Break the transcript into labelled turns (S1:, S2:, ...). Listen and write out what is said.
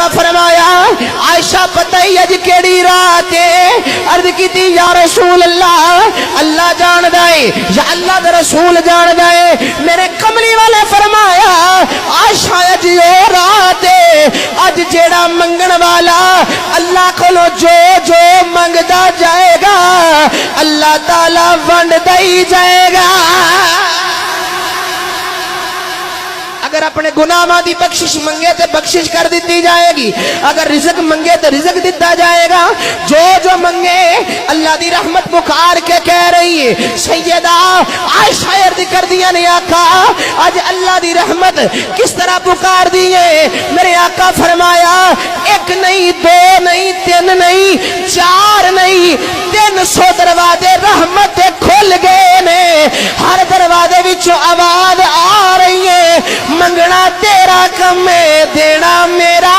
S1: آقا فرمایا عائشہ پتہ ہی اج کیڑی رات ہے؟ عرض کی یا رسول اللہ اللہ جان دائے یا اللہ دا رسول جان دائے. میرے کملی والے فرمایا عائشہ اج یہ رات ہے اج جیڑا منگن والا اللہ کولو جو جو منگدا جائے گا اللہ تعالی ونڈدا ہی جائے گا. اگر اپنے گناہاں دی بخشش منگے تے بخشش کر دیتی جائے گی, اگر رزق منگے تے رزق دیتا جائے گا. جو جو منگے اللہ دی رحمت پکار کے کہہ رہی ہے. سیدہ عائشہ عرض کر دیا نے آقا آج اللہ دی رحمت کس طرح پکار دیے؟ میرے آقا فرمایا ایک نہیں دو نہیں تین نہیں چار نہیں 300 دروازے رحمت کھل گئے نے. ہر دروازے وچوں آواز آ رہی ہے منگنا تیرا کم ہے دینا میرا